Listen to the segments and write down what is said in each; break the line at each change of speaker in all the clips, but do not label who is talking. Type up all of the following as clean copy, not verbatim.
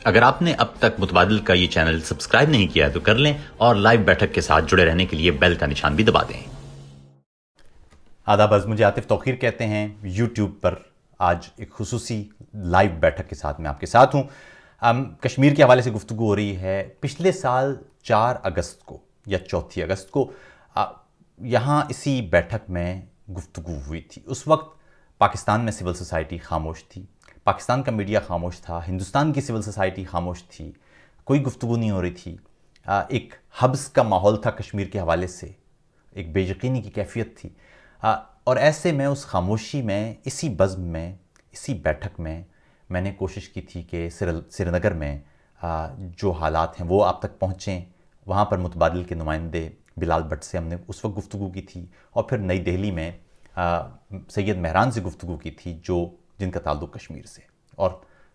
اگر آپ نے اب تک متبادل کا یہ چینل سبسکرائب نہیں کیا ہے تو کر لیں اور لائیو بیٹھک کے ساتھ جڑے رہنے کے لیے بیل کا نشان بھی دبا دیں۔ آداب، مجھے عاطف توقیر کہتے ہیں۔ یوٹیوب پر آج ایک خصوصی لائیو بیٹھک کے ساتھ میں آپ کے ساتھ ہوں۔ کشمیر کے حوالے سے گفتگو ہو رہی ہے۔ پچھلے سال 4 اگست کو یا 4 اگست کو یہاں اسی بیٹھک میں گفتگو ہوئی تھی۔ اس وقت پاکستان میں سول سوسائٹی خاموش تھی، پاکستان کا میڈیا خاموش تھا، ہندوستان کی سول سوسائٹی خاموش تھی، کوئی گفتگو نہیں ہو رہی تھی۔ ایک حبس کا ماحول تھا کشمیر کے حوالے سے، ایک بے یقینی کی کیفیت تھی۔ اور ایسے میں اس خاموشی میں، اسی بزم میں، اسی بیٹھک میں نے کوشش کی تھی کہ سری نگر میں جو حالات ہیں وہ آپ تک پہنچیں۔ وہاں پر متبادل کے نمائندے بلال بھٹ سے ہم نے اس وقت گفتگو کی تھی، اور پھر نئی دہلی میں سید مہران سے گفتگو کی تھی جن کا تعلق کشمیر سے، اور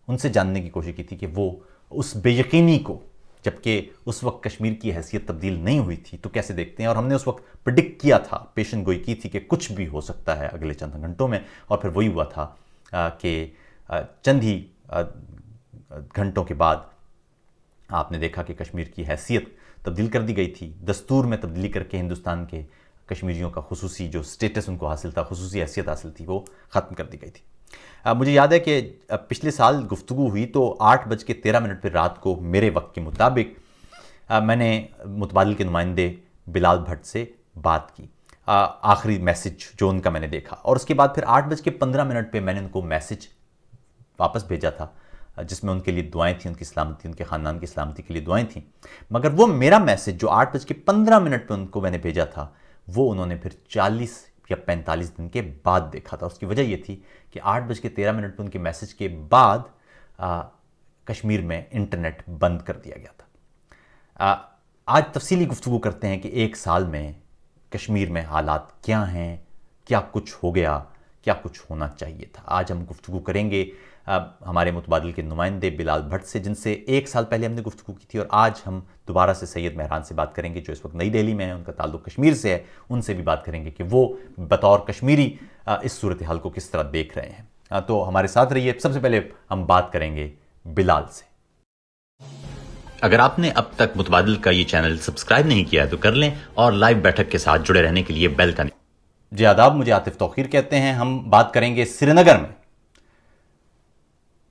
ان سے جاننے کی کوشش کی تھی کہ وہ اس بے یقینی کو، جبکہ اس وقت کشمیر کی حیثیت تبدیل نہیں ہوئی تھی، تو کیسے دیکھتے ہیں۔ اور ہم نے اس وقت پریڈکٹ کیا تھا، پیشن گوئی کی تھی کہ کچھ بھی ہو سکتا ہے اگلے چند گھنٹوں میں، اور پھر وہی ہوا تھا کہ چند ہی گھنٹوں کے بعد آپ نے دیکھا کہ کشمیر کی حیثیت تبدیل کر دی گئی تھی۔ دستور میں تبدیلی کر کے ہندوستان کے کشمیریوں کا خصوصی جو سٹیٹس ان کو حاصل تھا، خصوصی حیثیت حاصل تھی، وہ ختم کر دی گئی تھی۔ مجھے یاد ہے کہ پچھلے سال گفتگو ہوئی تو 8:13 پہ رات کو میرے وقت کے مطابق میں نے متبادل کے نمائندے بلال بھٹ سے بات کی، آخری میسج جو ان کا میں نے دیکھا، اور اس کے بعد پھر 8:15 پہ میں نے ان کو میسج واپس بھیجا تھا جس میں ان کے لیے دعائیں تھیں، ان کی سلامتی، ان کے خاندان کی سلامتی کے لیے دعائیں تھیں۔ مگر وہ میرا میسج جو 8:15 پہ ان کو میں نے بھیجا تھا، وہ انہوں نے پھر 40 یا 45 دن کے بعد دیکھا تھا۔ اس کی وجہ یہ تھی کہ 8:13 پہ ان کے میسج کے بعد کشمیر میں انٹرنیٹ بند کر دیا گیا تھا۔ آج تفصیلی گفتگو کرتے ہیں کہ 1 سال میں کشمیر میں حالات کیا ہیں، کیا کچھ ہو گیا، کیا کچھ ہونا چاہیے تھا۔ آج ہم گفتگو کریں گے ہمارے متبادل کے نمائندے بلال بھٹ سے، جن سے 1 سال پہلے ہم نے گفتگو کی تھی، اور آج ہم دوبارہ سے سید مہران سے بات کریں گے جو اس وقت نئی دہلی میں ہیں، ان کا تعلق کشمیر سے ہے۔ ان سے بھی بات کریں گے کہ وہ بطور کشمیری اس صورتحال کو کس طرح دیکھ رہے ہیں۔ تو ہمارے ساتھ رہیے۔ سب سے پہلے ہم بات کریں گے بلال سے۔ اگر آپ نے اب تک متبادل کا یہ چینل سبسکرائب نہیں کیا ہے تو کر لیں اور لائیو بیٹھک کے ساتھ جڑے رہنے کے لیے بیل کا جی آداب، مجھے عاطف توقیر کہتے ہیں۔ ہم بات کریں گے سری نگر میں۔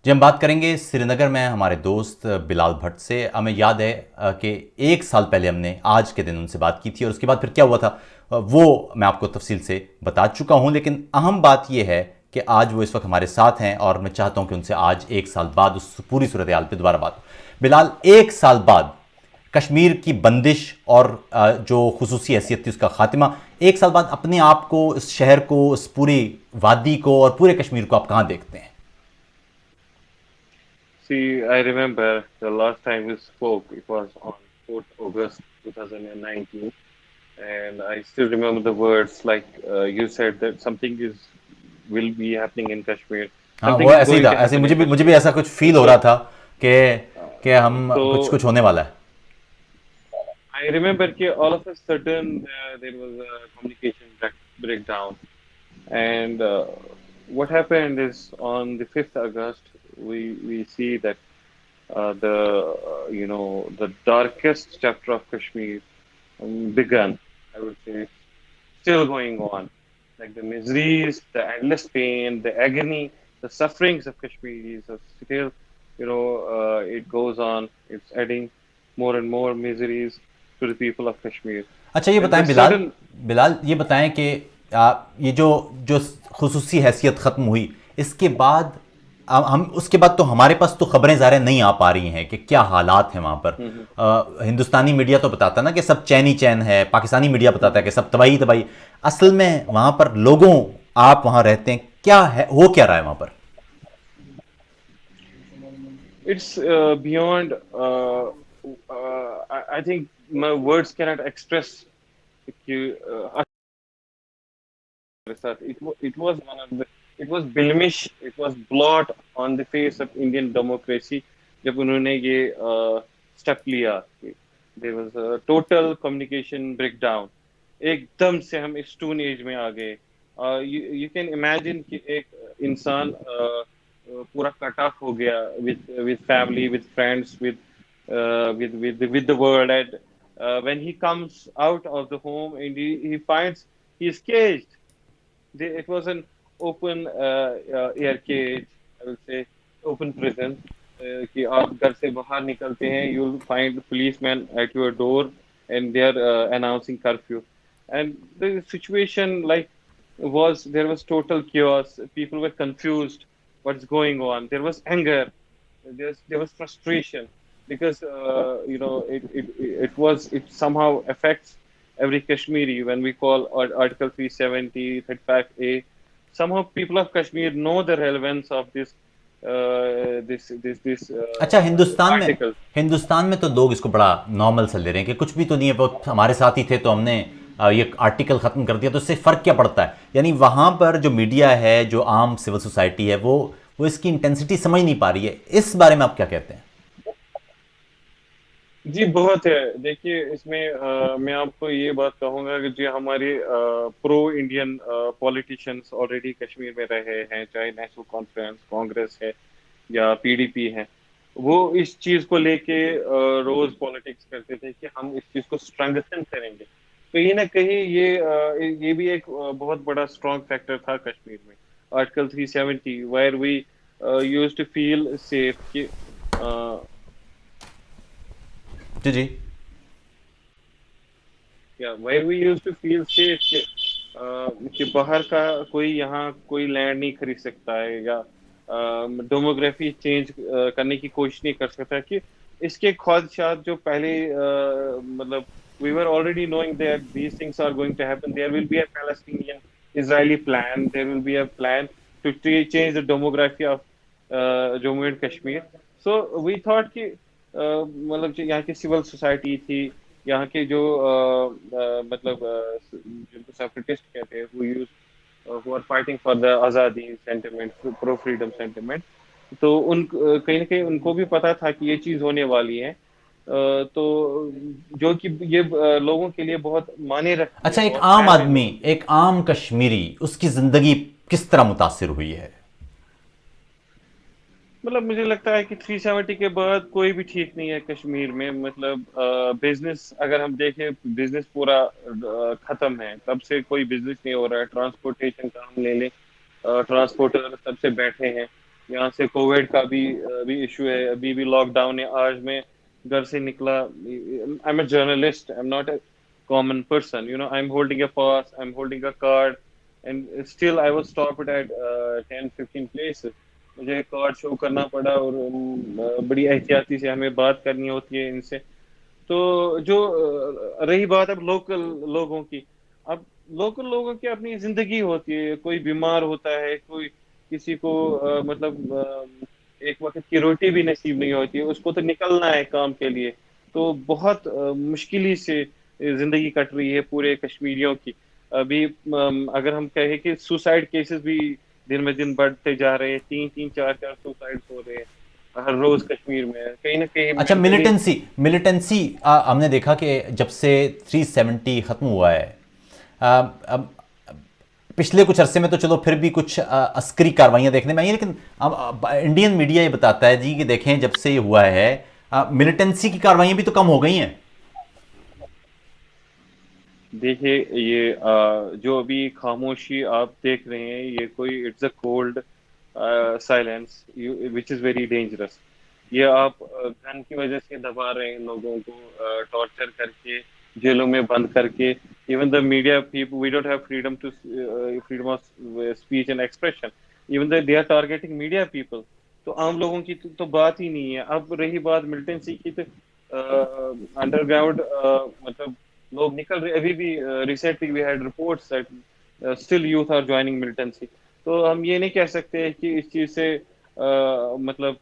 ہم بات کریں گے سری نگر میں ہمارے دوست بلال بھٹ سے۔ ہمیں یاد ہے کہ 1 سال پہلے ہم نے آج کے دن ان سے بات کی تھی، اور اس کے بعد پھر کیا ہوا تھا وہ میں آپ کو تفصیل سے بتا چکا ہوں، لیکن اہم بات یہ ہے کہ آج وہ اس وقت ہمارے ساتھ ہیں، اور میں چاہتا ہوں کہ ان سے آج 1 سال بعد اس پوری صورتحال پہ دوبارہ بات ہو۔ بلال، 1 سال بعد کشمیر کی بندش اور جو خصوصی حیثیت تھی اس کا خاتمہ، 1 سال بعد اپنے آپ کو، اس شہر کو، اس پوری وادی کو اور پورے کشمیر کو آپ کہاں دیکھتے ہیں؟
See, I remember the last time we spoke, it was on 4th August 2019, and I still remember the words like you said that something will be happening in Kashmir,
ہاں، وہ
something is
ایسے ہی
going
تھا،
to
ایسے
happen in
مجھے بھی
Kashmir.
ایسا کچھ فیل ہو رہا
So,
تھا کہ ہم
so
کچھ ہونے والا ہے۔
I remember that all of a sudden there was a communication breakdown, and what happened is on the 5th August we see that the darkest chapter of Kashmir begun. I would say still going on, like the miseries, the endless pain, the agony, the sufferings of Kashmiris are still, it goes on. It's adding more and more miseries to the people of Kashmir.
اچھا یہ
And
بتائیں
the sudden,
بلال یہ بتائیں کہ یہ جو خصوصی حیثیت ختم ہوئی، اس کے بعد اس کے بعد تو ہمارے پاس تو خبریں ظاہر نہیں آ پا رہی ہیں کہ کیا حالات ہیں وہاں پر۔ ہندوستانی میڈیا تو بتاتا ہے نا کہ سب چین ہی چین ہے، پاکستانی میڈیا بتاتا ہے کہ سب تباہی تباہی۔ اصل میں وہاں پر لوگوں، آپ وہاں رہتے ہیں، کیا ہے، ہو کیا رہا ہے وہاں پر؟
it's beyond. I think my words cannot express. It was one of the. It was blemish. It was blot on the face of Indian democracy. جب انہوں نے یہ اسٹیپ لیا، there was a total communication breakdown. ایک دم سے ہم stone age میں آ گئے۔ You can imagine کہ ایک انسان پورا کٹ آف ہو گیا with family, with friends, with the world. And when he comes out of the home and he finds he is caged. It was an open air cage, I will say, open prison. کہ آپ گھر سے باہر نکلتے ہیں, you'll find policemen at your door and they are announcing curfew. And the situation there was total chaos. People were confused what's going on. There was anger, there was frustration, because it somehow affects every Kashmiri. When we call Article 370, 35A, somehow people of Kashmir know the relevance of this
اچھا
article.
Hindustan میں تو لوگ اس کو بڑا normal سے لے رہے ہیں کہ کچھ بھی تو نہیں ہے, بہت ہمارے ساتھ ہی تھے تو ہم نے یہ آرٹیکل ختم کر دیا, تو اس سے فرق کیا پڑتا ہے؟ یعنی وہاں پر جو میڈیا ہے, جو عام سول سوسائٹی ہے, وہ اس کی انٹینسٹی سمجھ نہیں پا رہی ہے. اس بارے میں آپ کیا کہتے ہیں؟
جی بہت ہے. دیکھیے اس میں میں آپ کو یہ بات کہوں گا کہ جو ہمارے پرو انڈین پولیٹیشینس آلریڈی کشمیر میں رہے ہیں, چاہے نیشنل کانفرنس, کانگریس ہے یا پی ڈی پی ہے, وہ اس چیز کو لے کے روز پالیٹکس کرتے تھے کہ ہم اس چیز کو اسٹرینگتھن کریں گے. کہیں نہ کہیں یہ بھی ایک بہت بڑا اسٹرانگ فیکٹر تھا کشمیر میں. Article 370 where we used to feel safe کہ
جی جی
where we used to feel safe کہ باہر کا کوئی یہاں کوئی لینڈ نہیں خرید سکتا ہے, یا ڈیموگرافی چینج کرنے کی کوشش نہیں کر سکتا. کہ اس کے خواہشات جو پہلے مطلب we were already knowing that these things are going to happen. There will be a Palestinian Israeli plan. There will be a plan to change the demography of Jammu and Kashmir. So we thought کہ مطلب جو یہاں کی civil society تھی, یہاں کے جو مطلب جن کو سیپریٹسٹ کہتے ہیں, who are fighting for the آزادی سینٹیمنٹ, پرو فریڈم سینٹیمنٹ, تو کہیں نہ کہیں ان کو بھی پتا تھا کہ یہ چیز ہونے والی ہے. تو جو کہ یہ لوگوں کے لیے بہت معنی رکھتی ہے.
اچھا, ایک عام آدمی, ایک عام کشمیری, اس کی زندگی کس طرح متاثر ہوئی ہے؟
مطلب مجھے لگتا ہے کہ 370 کے بعد کوئی بھی ٹھیک نہیں ہے کشمیر میں. مطلب بزنس اگر ہم دیکھیں, بزنس پورا ختم ہے. تب سے کوئی بزنس نہیں ہو رہا ہے. ٹرانسپورٹیشن کا ہم لے لیں, ٹرانسپورٹر تب سے بیٹھے ہیں. یہاں سے کووڈ کا بھی ایشو ہے, ابھی بھی لاک ڈاؤن ہے. آج میں گھر سے نکلا, I am a journalist, I am not a common person, I'm holding a pass, I'm holding a card, and still I was stopped at 10-15 places. مجھے کارڈ شو کرنا پڑا, اور بڑی احتیاطی سے ہمیں بات کرنی ہوتی ہے ان سے. تو جو رہی بات اب لوکل لوگوں کی, اب لوکل لوگوں کی اپنی زندگی ہوتی ہے. کوئی بیمار ہوتا ہے, کوئی کسی کو مطلب ایک وقت کی روٹی بھی نصیب نہیں ہوتی ہے, اس کو تو نکلنا ہے کام کے لیے. تو بہت مشکل سے زندگی کٹ رہی ہے پورے کشمیریوں کی. ابھی اگر ہم کہیں کہ سوسائڈ کیسز بھی دن میں دن بڑھتے جا رہے ہیں, 3-3, 4-4 سوسائڈ ہو رہے ہیں ہر روز کشمیر میں. کہیں نہ کہیں
اچھا, ملیٹنسی ہم نے دیکھا کہ جب سے 370 ختم ہوا ہے, پچھلے کچھ عرصے میں تو چلو پھر بھی کچھ عسکری کاروائیاں دیکھنے میں آئی ہیں, لیکن انڈین میڈیا یہ بتاتا ہے جی کہ دیکھیں جب سے یہ ہوا ہے ملیٹنسی کی کاروائیاں بھی تو کم ہو گئی ہیں.
دیکھیے یہ جو ابھی خاموشی آپ دیکھ رہے ہیں, یہ کوئی it's a cold silence which is very dangerous. یہ آپ گن کی وجہ سے دبا رہے ہیں لوگوں کو, ٹارچر کر کے, جیلوں میں بند کر کے. Even the media people, we don't have freedom of speech and expression. Even they are targeting media people. تو عام لوگوں کی تو بات ہی نہیں ہے. اب رہی بات ملٹنسی کی, تو انڈر گراؤنڈ مطلب لوگ نکل رہے. ابھی بھی recently we had reports that still youth are joining militancy. تو ہم یہ نہیں کہہ سکتے کہ اس چیز سے مطلب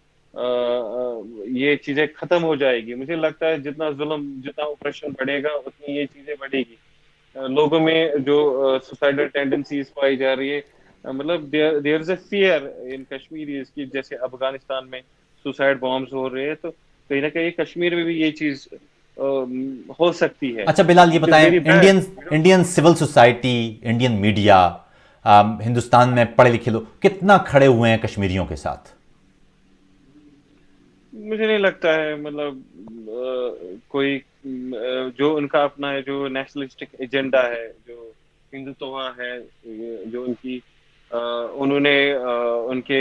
یہ چیزیں ختم ہو جائے گی. مجھے لگتا ہے جتنا ظلم, جتنا اوپریشن بڑھے گا, اتنی یہ چیزیں بڑھے گی. لوگوں میں جو سوسائڈل ٹینڈنسیز پائی جا رہی ہے, مطلب دیر از اے فیئر ان کشمیر کی, جیسے افغانستان میں سوسائڈ بامبز ہو رہے ہیں, تو کہیں نہ کہیں کشمیر میں بھی یہ چیز ہو سکتی ہے.
اچھا بلال, یہ بتائیں, Indian civil society, Indian media, Hindustan میں پڑھے لکھے لوگ کتنا کھڑے ہوئے ہیں کشمیریوں کے ساتھ؟
مجھے نہیں لگتا ہے مطلب کوئی جو ان کا اپنا ہے جو نیشنلسٹک ایجنڈا ہے، جو ہندوتوا ہے، جو ان کی انہوں نے ان کے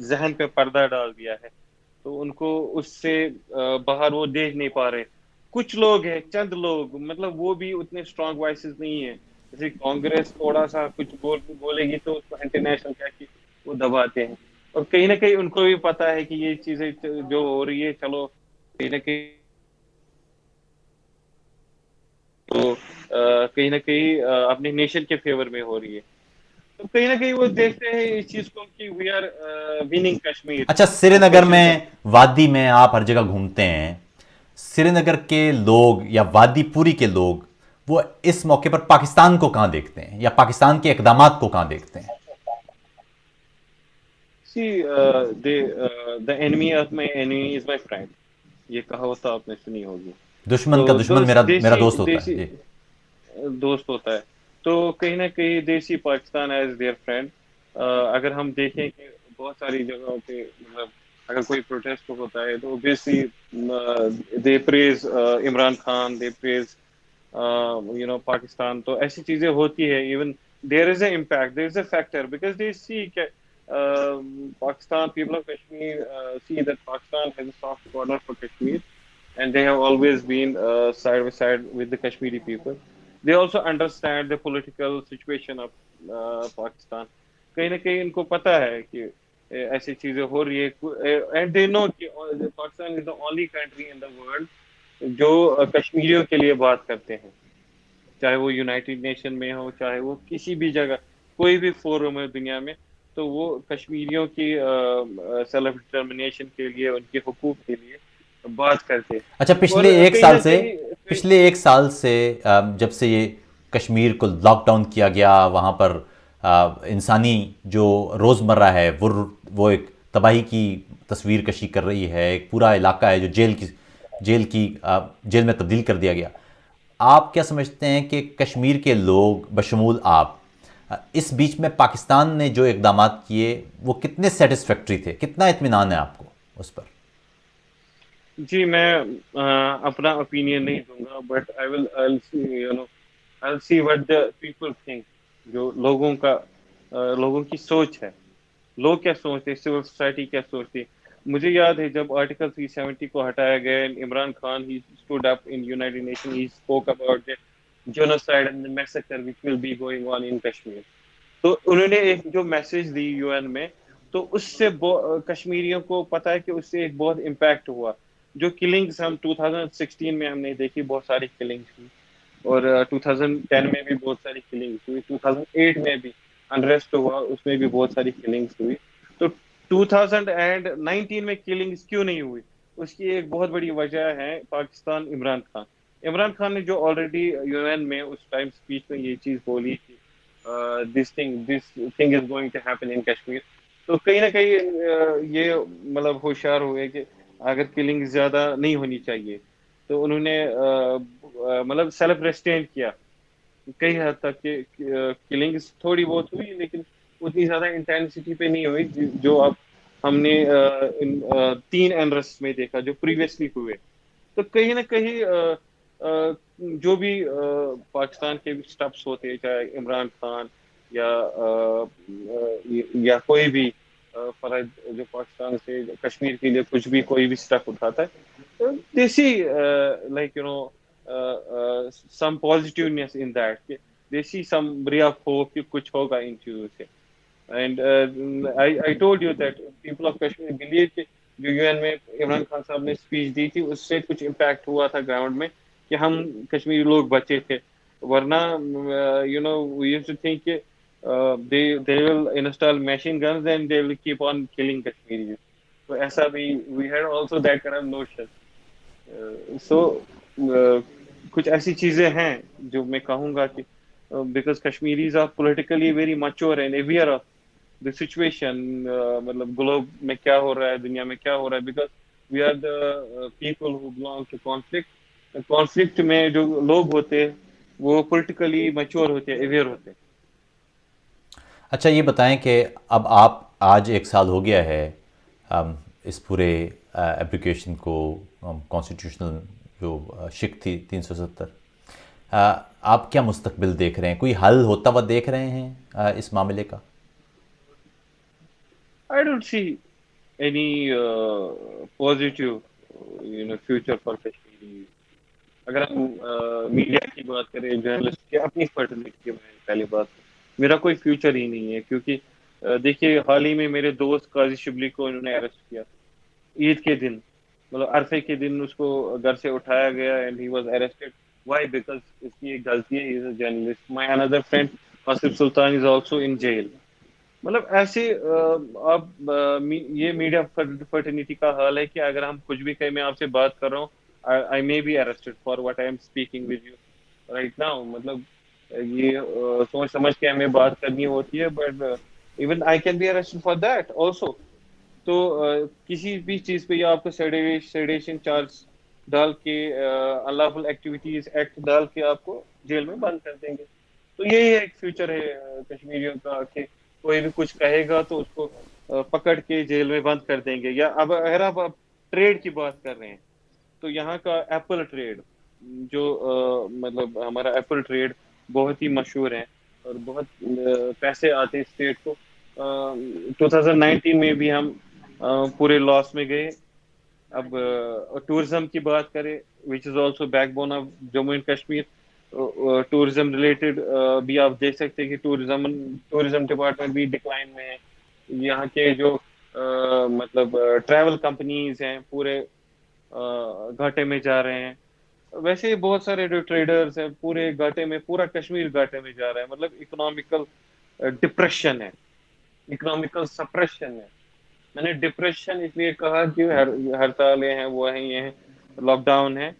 ذہن پہ پردہ ڈال دیا ہے، تو ان کو اس سے باہر وہ دیکھ نہیں پا رہے. کچھ لوگ ہیں، چند لوگ، مطلب وہ بھی اتنے اسٹرانگ وائسز نہیں ہیں. جیسے کانگریس تھوڑا سا کچھ بولے گی تو اس کو انٹرنیشنل کہہ کے وہ دباتے ہیں. اور کہیں نہ کہیں ان کو بھی پتا ہے کہ یہ چیزیں جو ہو رہی ہے، چلو کہیں نہ کہیں تو کہیں نہ کہیں اپنے نیشن کے فیور میں ہو رہی ہے. تو کہیں نہ کہیں وہ دیکھتے ہیں اس چیز کو کہ وی آر وننگ کشمیر.
اچھا، سری
وہ
نگر
کوشش
میں
کرتے
وادی میں آپ ہر جگہ گھومتے ہیں، سری نگر کے لوگ یا وادی پوری کے لوگ وہ اس موقع پر پاکستان کو کہاں دیکھتے ہیں، یا پاکستان کے اقدامات کو کہاں دیکھتے ہیں؟
سی the enemy of my enemy is my friend. یہ کہاوت تو آپ نے سنی ہوگی.
دشمن کا
تو
دشمن میرا
دیسی
دوست ہوتا ہے
دیسی
جی.
دوست ہوتا ہے. تو کہیں نہ کہیں دیسی پاکستان ایز دیئر فرینڈ. اگر ہم دیکھیں کہ بہت ساری جگہوں پہ مطلب اگر کوئی پروٹیسٹ ہوتا ہے تو obviously they praise Imran Khan, they praise Pakistan. تو ایسی چیزیں ہوتی ہے. Even there is a impact, there is a factor because they see کہ Pakistan, people of Kashmir see that Pakistan has a soft corner for Kashmir, and they have always been side by side with the Kashmiri people. They also understand the political situation of Pakistan. کہیں نہ کہیں ان کو پتا ہے کہ ایسی چیزیں ہو رہی ہے. اینڈ دے نو کہ Pakistan is the only country in the world جو کشمیریوں کے لیے بات کرتے ہیں، چاہے وہ یونائٹڈ نیشن میں ہو، چاہے وہ کسی بھی جگہ کوئی بھی فورم ہے دنیا میں، تو وہ کشمیریوں کی سیلف ڈٹرمنیشن کے لیے، ان کے حقوق کے لیے بات کرتے.
اچھا،
اور کہیں نہ کہیں
پچھلے ایک سال سے جب سے یہ کشمیر کو لاک ڈاؤن کیا گیا، وہاں پر انسانی جو روزمرہ ہے وہ ایک تباہی کی تصویر کشی کر رہی ہے. ایک پورا علاقہ ہے جو جیل میں تبدیل کر دیا گیا. آپ کیا سمجھتے ہیں کہ کشمیر کے لوگ بشمول آپ اس بیچ میں پاکستان نے جو اقدامات کیے وہ کتنے سیٹسفیکٹری تھے؟ کتنا اطمینان ہے آپ کو اس پر؟
جی میں اپنا اوپینین نہیں دوں گا، but I'll see what the people think. جو لوگوں کی سوچ ہے، لوگ کیا سوچتے ہیں، سول سوسائٹی کیا سوچتی ہے. مجھے یاد ہے جب آرٹیکل 370 کو ہٹایا گیا، عمران خان ہی stood up in United Nations, he spoke about the genocide and the massacre which will be going on in Kashmir. تو انہوں نے ایک جو میسج دی یو این میں، تو اس سے کشمیریوں کو پتا ہے کہ اس سے ایک بہت امپیکٹ ہوا. جو کلنگز ہم 2016 میں ہم نے دیکھی، بہت ساری کلنگز ہوئی، اور 2010 میں بھی بہت ساری کلنگز ہوئی، 2008 میں بھی انریسٹ ہوا، اس میں بھی بہت ساری کلنگز ہوئی. تو 2019 میں کلنگز کیوں نہیں ہوئی؟ اس کی ایک بہت بڑی وجہ ہے پاکستان، عمران خان. عمران خان نے جو آلریڈی یو این میں اس ٹائم اسپیچ میں یہ چیز بولی کہ this thing is going to happen in Kashmir. تو کہیں نہ کہیں یہ مطلب ہوشیار ہوئے کہ اگر کلنگ زیادہ نہیں ہونی چاہیے، تو انہوں نے مطلب سیلف ریسٹین کیا کئی حد تک کہ کلنگ تھوڑی بہت ہوئی، لیکن اتنی زیادہ انٹینسٹی پہ نہیں ہوئی جو اب ہم نے 3 انریسٹ میں دیکھا جو پریویسلی ہوئے. تو کہیں نہ کہیں جو بھی پاکستان کے سٹیپس ہوتے، چاہے عمران خان یا کوئی بھی فرد جو پاکستان سے کشمیر کے لیے کچھ بھی کوئی بھی سٹیپ اٹھاتا ہے، they see like some positiveness in that. They see some ray of hope کہ کچھ ہوگا ان چیزوں سے. And I told you that people of Kashmir believe کہ جو یو این میں عمران خان صاحب نے اسپیچ دی تھی، اس سے کچھ امپیکٹ ہوا تھا گراؤنڈ میں کہ ہم کشمیری لوگ بچے تھے. ورنہ we used to think کہ they will install machine guns and they will keep on killing Kashmiris. تو ایسا بھی we had also that kind of notion. So کچھ ایسی چیزیں ہیں جو میں کہوں گا کہ because Kashmiris are politically very mature and aware of the situation. مطلب گلوب میں کیا ہو رہا ہے، دنیا میں کیا ہو رہا ہے، because we are the people who belong to conflict. Conflict میں جو لوگ ہوتے وہ پولیٹیکلی میچور ہوتے، اویئر ہوتے.
اچھا، یہ بتائیں کہ اب آپ آج ایک سال ہو گیا ہے اس پورے ایپلیکیشن کو کانسٹیٹیوشنل جو شک تھی 370. آپ کیا مستقبل دیکھ رہے ہیں؟ کوئی حل ہوتا ہوا دیکھ رہے ہیں اس معاملے کا؟
I don't see any positive future for Kashmiri. اگر ہم میڈیا کی بات کریں، جرنلسٹ کی اپنی فرٹنیٹی کی، پہلی بات میرا کوئی فیوچر ہی نہیں ہے، کیونکہ دیکھیے حال ہی میں میرے دوست قاضی شبلی کو انہوں نے اریسٹ کیا عید کے دن، مطلب عرفے کے دن اس کو گھر سے اٹھایا گیا and he was arrested. Why? Because اس کی ایک غلطی ہے، he is a journalist. My other friend Asif Sultan is also in jail. مطلب ایسے اب یہ میڈیا فرٹرنیٹی کا حال ہے کہ اگر ہم کچھ بھی کہیں، میں آپ سے بات کر رہا ہوں، I may be arrested for what I am speaking with you right now. مطلب یہ سوچ سمجھ کے ہمیں بات کرنی ہوتی ہے، but even I can be arrested for that also. تو کسی بھی چیز پہ یا آپ کو سیڈیشن چارج ڈال کے، unlawful activities ایکٹ ڈال کے آپ کو جیل میں بند کر دیں گے. تو یہی ایک فیوچر ہے کشمیریوں کا کہ کوئی بھی کچھ کہے گا تو اس کو پکڑ کے جیل میں بند کر دیں گے. یا اب اگر آپ ٹریڈ کی بات کر رہے ہیں تو یہاں کا ایپل ٹریڈ جو مطلب ہمارا ایپل ٹریڈ بہت ہی مشہور ہے اور بہت پیسے آتے ہیں اسٹیٹ کو. 2019 میں بھی ہم پورے لاس میں گئے. اب ٹورزم کی بات کریں which is also backbone of Jammu and Kashmir. Tourism related بھی آپ دیکھ سکتے ہیں کہ ٹورزم ڈپارٹمنٹ بھی ڈکلائن میں ہے. یہاں کے جو مطلب ٹریول کمپنیز ہیں پورے گھاٹے میں جا رہے ہیں. ویسے ہی بہت سارے جو ٹریڈرز ہیں پورے گھاٹے میں، پورا کشمیر گھاٹے میں جا رہا ہے. مطلب اکنامیکل ڈپریشن ہے، اکنامیکل سپریشن ہے. میں نے ڈپریشن اس لیے کہا کہ ہڑتالیں ہیں، وہ ہیں، یہ ہیں، لاک ڈاؤن ہے،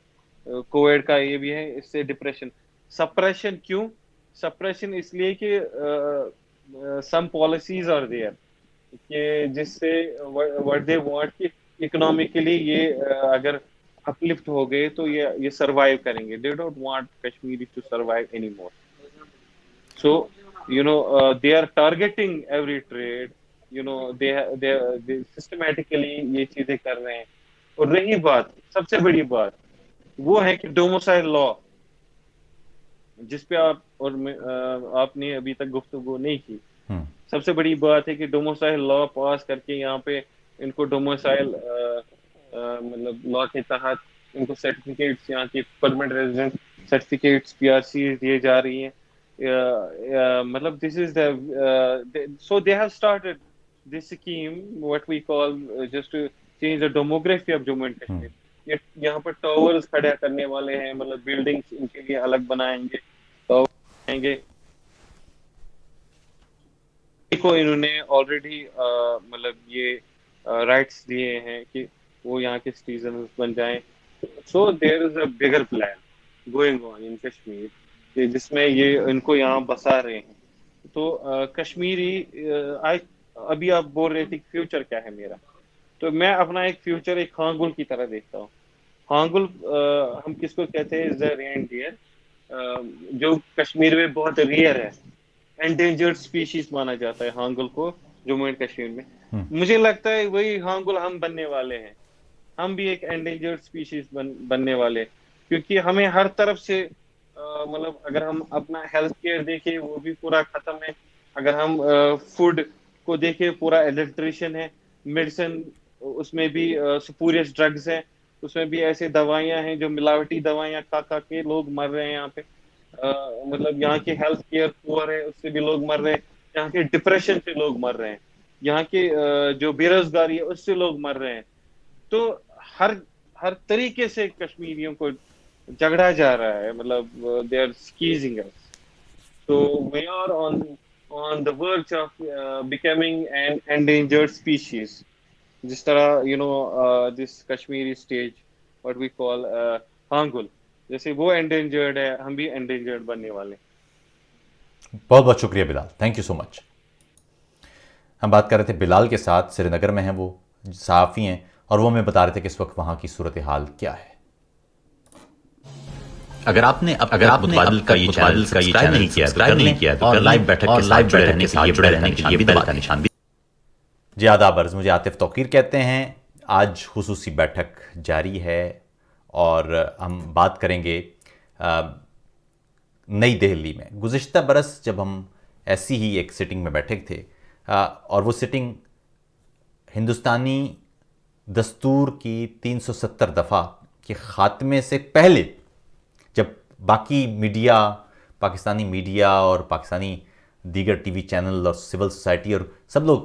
کووڈ کا یہ بھی ہے، اس سے ڈپریشن. سپریشن کیوں؟ سپریشن اس لیے کہ سم پالیسیز آر دیئر کہ جس سے what they want کہ اکنامکلی یہ اگر اپلفٹ ہو گئے تو یہ سروائیو کریں گے. they don't want Kashmiri to survive anymore. So they are targeting every trade. they systematically یہ چیزیں کر رہے ہیں. اور رہی بات، سب سے بڑی بات وہ ہے کہ ڈوموسائل لا، جس پہ آپ نے ابھی تک گفتگو نہیں کی. سب سے بڑی بات ہے کہ ڈوموسائل لا پاس کر کے یہاں پہ ان کو ڈوموسائل مطلب لا کے تحت ان کو سرٹیفکیٹس، یہاں کی پرمنٹ ریزیڈنٹ سرٹیفکیٹس PRCs دیے جا رہی ہیں. مطلب this is so they have started this scheme what we call just to change the demography of Jammu and Kashmir. یہاں پر ٹاورز کھڑا کرنے والے ہیں، مطلب بلڈنگس ان کے لیے الگ بنائیں گے، ٹاور بنائیں گے. کو انہوں نے آلریڈی مطلب یہ رائٹس دیے ہیں کہ وہ یہاں کے سٹیزنز بن جائیں. سو دیر is a bigger plan going on ان کشمیر کہ جس میں یہ ان کو یہاں بسا رہے ہیں. تو کشمیری ابھی آپ بول رہے تھے فیوچر کیا ہے میرا، تو میں اپنا ایک فیوچر ایک ہانگل کی طرح دیکھتا ہوں. ہانگل ہم کس کو کہتے ہیں؟ از اے رین ڈیئر جو کشمیر میں بہت ریئر ہے، انڈینجرڈ اسپیشیز مانا جاتا ہے ہانگل کو جموں اینڈ کشمیر میں. مجھے لگتا ہے وہی ہانگل ہم بننے والے ہیں. ہم بھی ایک انڈینجرڈ اسپیشیز بننے والے، کیونکہ ہمیں ہر طرف سے مطلب اگر ہم اپنا ہیلتھ کیئر دیکھیں وہ بھی پورا ختم ہے. اگر ہم فوڈ کو دیکھیں پورا الیکٹریشن ہے. میڈیسن اس میں بھی سپوریس ڈرگز ہیں، اس میں بھی ایسے دوائیاں ہیں جو ملاوٹی دوائیاں کھا کھا کے لوگ مر رہے ہیں یہاں پہ. مطلب یہاں کے ہیلتھ کیئر پور ہے، اس سے بھی لوگ مر رہے ہیں. یہاں کے ڈپریشن سے لوگ مر رہے ہیں. یہاں کے جو بے روزگاری ہے اس سے لوگ مر رہے ہیں. تو ہر طریقے سے کشمیریوں کو جھگڑا جا رہا ہے. مطلب they are squeezing us. So we are on the verge of becoming an endangered species. جس طرح this Kashmiri stage what we call Hangul, جیسے وہ انڈینجرڈ ہے ہم بھی انڈینجرڈ بننے والے.
بہت بہت شکریہ بلال، تھینک یو سو مچ. ہم بات کر رہے تھے بلال کے ساتھ، سری نگر میں ہیں، وہ صحافی ہیں، اور وہ ہمیں بتا رہے تھے کہ اس وقت وہاں کی صورتحال کیا ہے. اگر آپ نے متبادل کا یہ چینل نہیں کیا تو لائیو بیٹھک کے ساتھ جڑے رہنے کے لیے بیل کا نشان بھی. جی آداب عرض، مجھے عاطف توقیر کہتے ہیں. آج خصوصی بیٹھک جاری ہے اور ہم بات کریں گے نئی دہلی میں. گزشتہ برس جب ہم ایسی ہی ایک سٹنگ میں بیٹھے تھے اور وہ سٹنگ ہندوستانی دستور کی 370 دفعہ کے خاتمے سے پہلے، جب باقی میڈیا، پاکستانی میڈیا اور پاکستانی دیگر ٹی وی چینل اور سول سوسائٹی اور سب لوگ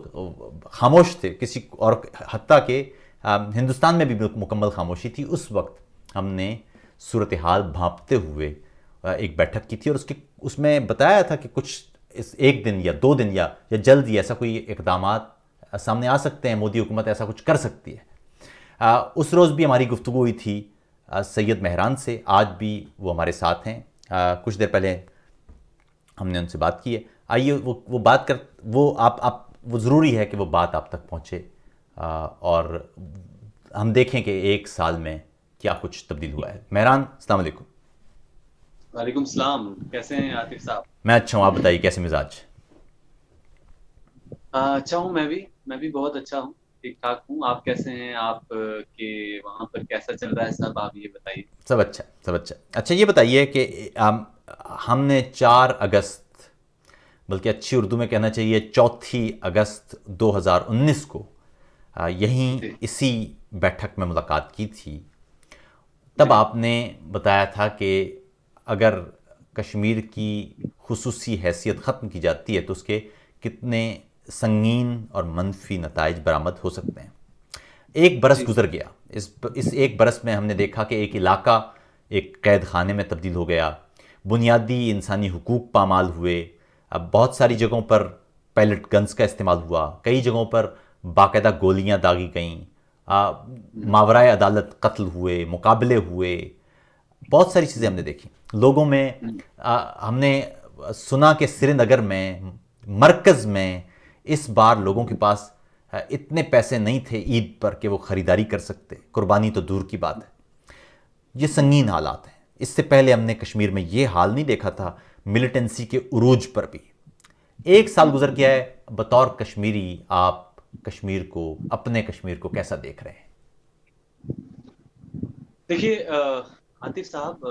خاموش تھے، کسی اور حتیٰ کہ ہندوستان میں بھی مکمل خاموشی تھی، اس وقت ہم نے صورتحال بھانپتے ہوئے ایک بیٹھک کی تھی اور اس میں بتایا تھا کہ کچھ ایک دن یا 2 دن یا جلد ہی ایسا کوئی اقدامات سامنے آ سکتے ہیں، مودی حکومت ایسا کچھ کر سکتی ہے. اس روز بھی ہماری گفتگو ہوئی تھی سید مہران سے، آج بھی وہ ہمارے ساتھ ہیں. کچھ دیر پہلے ہم نے ان سے بات کی ہے. آئیے وہ بات کر وہ ضروری ہے کہ وہ بات آپ تک پہنچے اور ہم دیکھیں کہ ایک سال میں کیا کچھ تبدیل ہوا ہے. مہران، السلام علیکم.
وعلیکم السلام. کیسے ہیں عاطف صاحب؟
میں اچھا ہوں، آپ بتائیے کیسے مزاج؟
اچھا ہوں، میں بھی بہت اچھا ہوں، ٹھیک ٹھاک ہوں. آپ کیسے ہیں؟ آپ کے وہاں پر کیسا چل رہا ہے سب؟ آپ یہ بتائیے.
سب اچھا، سب اچھا. اچھا یہ بتائیے کہ ہم نے 4 اگست، بلکہ اچھی اردو میں کہنا چاہیے 4 اگست 2019 کو یہیں
جی
اسی بیٹھک میں ملاقات کی تھی. تب
جی
آپ نے بتایا تھا کہ اگر کشمیر کی خصوصی حیثیت ختم کی جاتی ہے تو اس کے کتنے سنگین اور منفی نتائج برآمد ہو سکتے ہیں. ایک برس
جی
گزر گیا. اس ایک برس میں ہم نے دیکھا کہ ایک علاقہ ایک قید خانے میں تبدیل ہو گیا، بنیادی انسانی حقوق پامال ہوئے. اب بہت ساری جگہوں پر پیلٹ گنز کا استعمال ہوا، کئی جگہوں پر باقاعدہ گولیاں داغی گئیں، ماورائے عدالت قتل ہوئے، مقابلے ہوئے، بہت ساری چیزیں ہم نے دیکھی. لوگوں میں ہم نے سنا کہ سری نگر میں، مرکز میں، اس بار لوگوں کے پاس اتنے پیسے نہیں تھے عید پر کہ وہ خریداری کر سکتے، قربانی تو دور کی بات ہے. یہ سنگین حالات ہیں. اس سے پہلے ہم نے کشمیر میں یہ حال نہیں دیکھا تھا، ملیٹنسی کے عروج پر بھی. ایک سال گزر گیا ہے. بطور کشمیری آپ کشمیر کو، اپنے کشمیر کو کیسا دیکھ رہے ہیں؟
دیکھیے عاطف صاحب،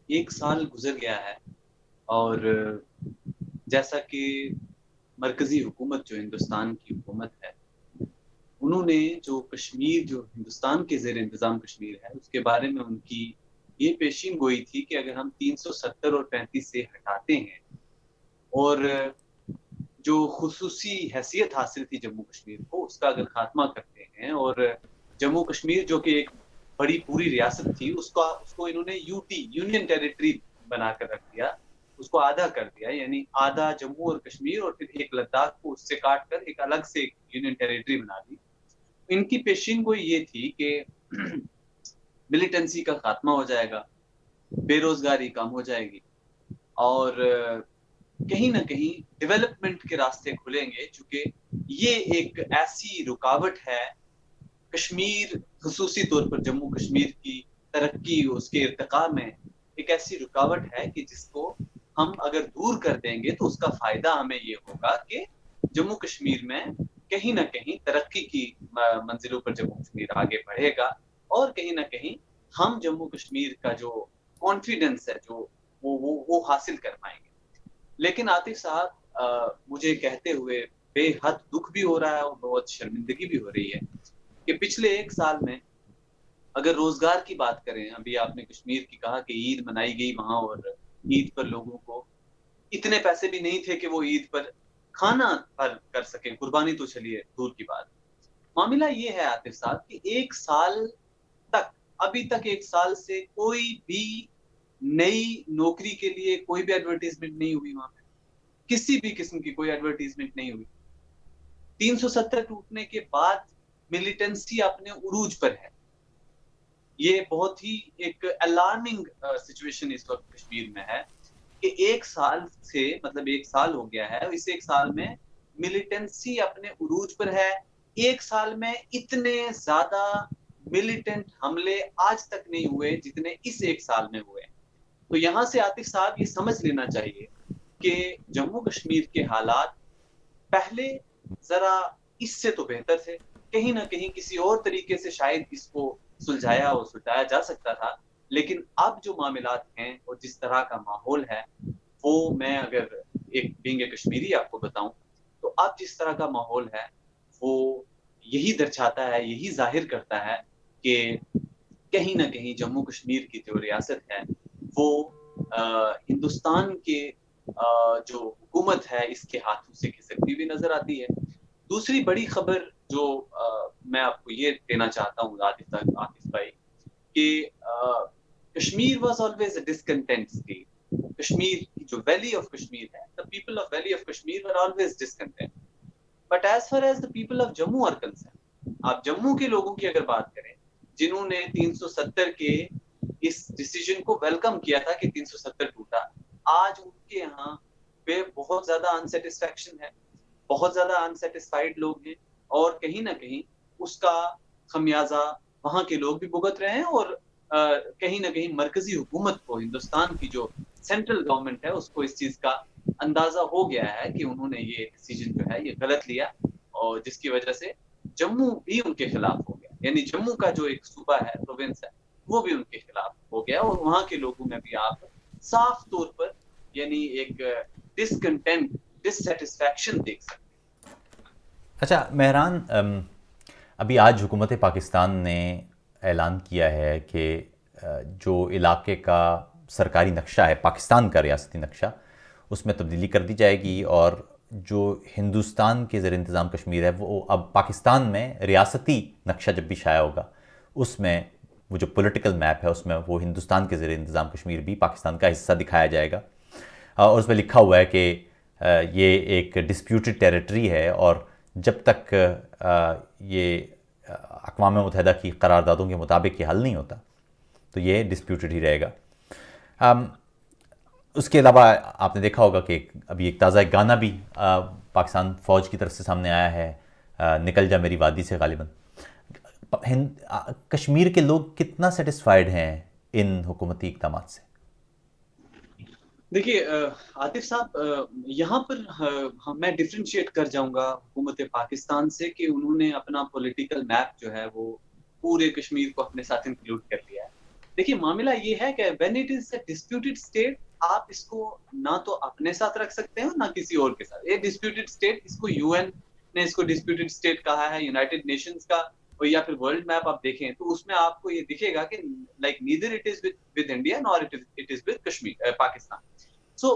ایک سال گزر گیا ہے اور جیسا کہ مرکزی حکومت جو ہندوستان کی حکومت ہے، انہوں نے جو کشمیر، جو ہندوستان کے زیر انتظام کشمیر ہے، اس کے بارے میں ان کی یہ پیشین گوئی تھی کہ اگر ہم 370 اور 35 سے ہٹاتے ہیں اور جو خصوصی حیثیت حاصل تھی جموں کشمیر کو، اس کا اگر خاتمہ کرتے ہیں اور جموں کشمیر جو کہ ایک بڑی پوری ریاست تھی، اس کو انہوں نے یونین ٹیریٹری بنا کر رکھ دیا، اس کو آدھا کر دیا، یعنی آدھا جموں اور کشمیر اور پھر ایک لداخ کو اس سے کاٹ کر ایک الگ سے یونین ٹیریٹری بنا دی. ان کی پیشین گوئی یہ تھی کہ ملیٹنسی کا خاتمہ ہو جائے گا، بے روزگاری کم ہو جائے گی اور کہیں نہ کہیں ڈیولپمنٹ کے راستے کھلیں گے، چونکہ یہ ایک ایسی رکاوٹ ہے کشمیر، خصوصی طور پر جموں کشمیر کی ترقی، اس کے ارتقاء میں ایک ایسی رکاوٹ ہے کہ جس کو ہم اگر دور کر دیں گے تو اس کا فائدہ ہمیں یہ ہوگا کہ جموں کشمیر میں کہیں نہ کہیں ترقی کی منزلوں پر جموں کشمیر آگے بڑھے گا اور کہیں نہ کہیں ہم جموں کشمیر کا جو کانفیڈنس ہے جو وہ حاصل کر پائیں گے. لیکن عاطف صاحب، مجھے کہتے ہوئے بے حد دکھ بھی ہو رہا ہے اور بہت شرمندگی بھی ہو رہی ہے کہ پچھلے ایک سال میں اگر روزگار کی بات کریں، ابھی آپ نے کشمیر کی کہا کہ عید منائی گئی وہاں اور عید پر لوگوں کو اتنے پیسے بھی نہیں تھے کہ وہ عید پر کھانا پر کر سکیں، قربانی تو چلیے دور کی بات. معاملہ یہ ہے عاطف صاحب کہ ایک سال تک، ابھی تک ایک سال سے کوئی بھی نئی نوکری کے لیے کوئی بھی ایڈورٹیزمنٹ نہیں ہوئی وہاں پہ، کسی بھی قسم کی کوئی ایڈورٹیزمنٹ نہیں ہوئی. 370 ٹوٹنے کے بعد ملیٹنسی اپنے عروج پر ہے. یہ بہت ہی ایک الارمنگ سچویشن اس وقت کشمیر میں ہے کہ ایک سال سے، مطلب ایک سال ہو گیا ہے، اس ایک سال میں ملیٹنسی اپنے عروج پر ہے. ایک سال میں اتنے زیادہ ملیٹنٹ حملے آج تک نہیں ہوئے جتنے اس ایک سال میں ہوئے. تو یہاں سے عاطف صاحب یہ سمجھ لینا چاہیے کہ جموں کشمیر کے حالات پہلے ذرا اس سے تو بہتر تھے. کہیں نہ کہیں کسی اور طریقے سے شاید اس کو سلجھایا جا سکتا تھا، لیکن اب جو معاملات ہیں اور جس طرح کا ماحول ہے وہ میں اگر ایک بینگ اے کشمیری آپ کو بتاؤں تو اب جس طرح کا ماحول ہے وہ یہی درشاتا ہے، یہی ظاہر کرتا ہے کہ کہیں نہ کہیں جموں کشمیر کی جو ریاست ہے وہ ہندوستان کے جو حکومت ہے اس کے ہاتھوں سے کھسکتی ہوئی نظر آتی ہے۔ دوسری بڑی خبر جو میں آپ کو یہ دینا چاہتا ہوں عاطف بھائی کہ Kashmir was always a discontent state. Kashmir کی جو ویلی آف کشمیر ہے، the people of valley of Kashmir were always discontent. But as far as the people of Jammu are concerned، آپ جموں کے لوگوں کی اگر بات کریں جنہوں نے 370 کے اس ڈیسیجن کو ویلکم کیا تھا کہ 370 ٹوٹا، آج ان کے یہاں پہ بہت زیادہ انسیٹسفیکشن ہے، بہت زیادہ انسیٹسفائیڈ لوگ ہیں، اور کہیں نہ کہیں اس کا خمیازہ وہاں کے لوگ بھی بھگت رہے ہیں، اور کہیں نہ کہیں مرکزی حکومت کو، ہندوستان کی جو سینٹرل گورنمنٹ ہے اس کو اس چیز کا اندازہ ہو گیا ہے کہ انہوں نے یہ ڈیسیجن جو ہے یہ غلط لیا، اور جس کی وجہ سے جموں بھی ان کے خلاف ہو گیا، یعنی جموں کا جو ایک صوبہ ہے، پروونس ہے، وہ بھی ان کے خلاف ہو گیا، اور وہاں کے لوگوں میں بھی آپ صاف طور پر یعنی ایک ڈسکنٹینٹ، ڈسسیٹسفیکشن دیکھ سکتے ہیں۔
اچھا مہران، ابھی آج حکومت پاکستان نے اعلان کیا ہے کہ جو علاقے کا سرکاری نقشہ ہے، پاکستان کا ریاستی نقشہ، اس میں تبدیلی کر دی جائے گی، اور جو ہندوستان کے زیر انتظام کشمیر ہے وہ اب پاکستان میں ریاستی نقشہ جب بھی شائع ہوگا اس میں وہ جو پولیٹیکل میپ ہے اس میں وہ ہندوستان کے زیر انتظام کشمیر بھی پاکستان کا حصہ دکھایا جائے گا، اور اس میں لکھا ہوا ہے کہ یہ ایک ڈسپیوٹڈ ٹیریٹری ہے، اور جب تک یہ اقوام متحدہ کی قراردادوں کے مطابق یہ حل نہیں ہوتا تو یہ ڈسپیوٹڈ ہی رہے گا۔ اس کے علاوہ آپ نے دیکھا ہوگا کہ ابھی ایک تازہ گانا بھی پاکستان فوج کی طرف سے سامنے آیا ہے، نکل جا میری وادی سے، غالباً کشمیر کے لوگ کتنا سیٹسفائیڈ ہیں ان حکومتی اقدامات سے؟
دیکھیے عاطف صاحب، یہاں پر میں ڈفرینشیٹ کر جاؤں گا حکومت پاکستان سے کہ انہوں نے اپنا پولیٹیکل میپ جو ہے وہ پورے کشمیر کو اپنے ساتھ انکلوڈ کر لیا ہے۔ دیکھیے معاملہ یہ ہے کہ when it is a disputed state، آپ اس کو نہ تو اپنے ساتھ رکھ سکتے ہیں نہ کسی اور کے ساتھ۔ یہ ڈسپیوٹڈ اسٹیٹ، اس کو UN نے اس کو ڈسپیوٹڈ اسٹیٹ کہا ہے، یونائٹڈ نیشنز کا، یا پھر ورلڈ میپ آپ دیکھیں تو اس میں آپ کو یہ دکھے گا کہ like neither it is with India nor it is with Kashmir، Pakistan. So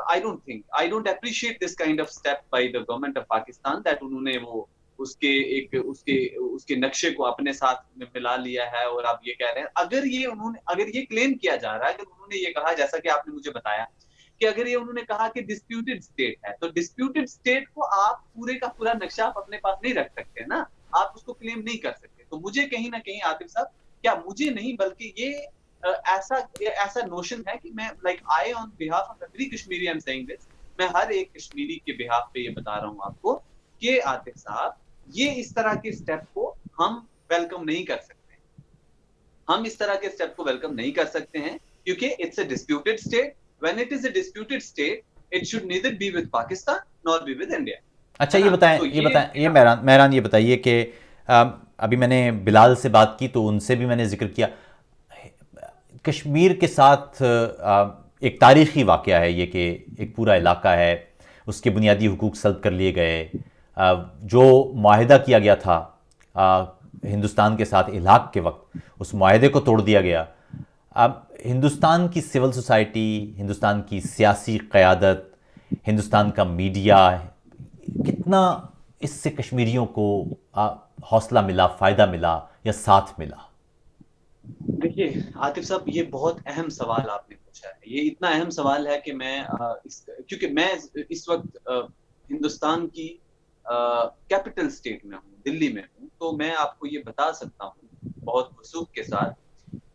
I don't appreciate this kind of step by the government of Pakistan that انہوں نے وہ اس کے نقشے کو اپنے ساتھ میں ملا لیا ہے، اور آپ یہ کہہ رہے ہیں اگر یہ کلیم کیا جا رہا ہے، اگر انہوں نے یہ کہا جیسا کہ آپ نے مجھے بتایا کہ اگر یہ انہوں نے کہا کہ ڈسپیوٹڈ اسٹیٹ ہے، تو ڈسپیوٹڈ اسٹیٹ کو آپ پورے کا پورا نقشہ آپ اپنے پاس نہیں رکھ سکتے نا، آپ اس کو کلیم نہیں کر سکتے۔ تو مجھے کہیں نہ کہیں عاطف صاحب، کیا مجھے نہیں بلکہ یہ ایسا نوشن ہے کہ میں I on behalf of every Kashmiri I'm saying this، میں ہر ایک کشمیری کے behalf پہ یہ بتا رہا ہوں آپ کو کہ عاطف صاحب یہ اس طرح کے سٹیپ کو ہم ویلکم نہیں کر سکتے، ہم اس طرح کے سٹیپ کو ویلکم نہیں کر سکتے ہیں، کیونکہ it's a disputed state۔ When it is a disputed state it should neither be with Pakistan nor be with India۔
اچھا یہ بتائیں یہ مہران یہ بتائیے کہ ابھی میں نے بلال سے بات کی تو ان سے بھی میں نے ذکر کیا، کشمیر کے ساتھ ایک تاریخی واقعہ ہے یہ کہ ایک پورا علاقہ ہے، اس کے بنیادی حقوق سلب کر لیے گئے، جو معاہدہ کیا گیا تھا ہندوستان کے ساتھ الحاق کے وقت اس معاہدے کو توڑ دیا گیا۔ اب ہندوستان کی سول سوسائٹی، ہندوستان کی سیاسی قیادت، ہندوستان کا میڈیا کتنا اس سے کشمیریوں کو حوصلہ ملا، فائدہ ملا یا ساتھ ملا؟
دیکھیے عاطف صاحب یہ بہت اہم سوال آپ نے پوچھا ہے، یہ اتنا اہم سوال ہے کہ میں کیونکہ میں اس وقت ہندوستان کی کیپٹل اسٹیٹ میں ہوں، دلی میں ہوں، تو میں آپ کو یہ بتا سکتا ہوں بہت وثوق کے ساتھ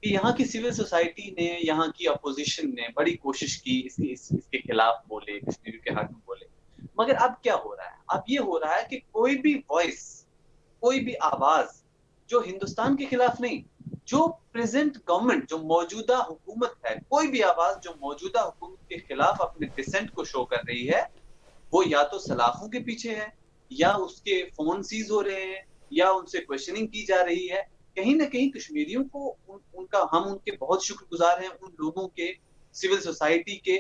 کہ یہاں کی سول سوسائٹی نے، یہاں کی اپوزیشن نے بڑی کوشش کی اس کے خلاف بولے، کشمیر کے حق میں بولے، مگر اب کیا ہو رہا ہے؟ اب یہ ہو رہا ہے کہ کوئی بھی وائس، کوئی بھی آواز جو ہندوستان کے خلاف نہیں، جو پریزنٹ گورنمنٹ، جو موجودہ حکومت ہے، کوئی بھی آواز جو موجودہ حکومت کے خلاف اپنے ڈسینٹ کو شو کر رہی ہے، وہ یا تو سلاخوں کے پیچھے ہے، یا اس کے فون سیز ہو رہے ہیں، یا ان سے کوشچننگ کی جا رہی ہے. کہیں نہ کہیں کشمیریوں کو ہم ان کے بہت شکر گزار ہیں, ان لوگوں کے, سول سوسائٹی کے,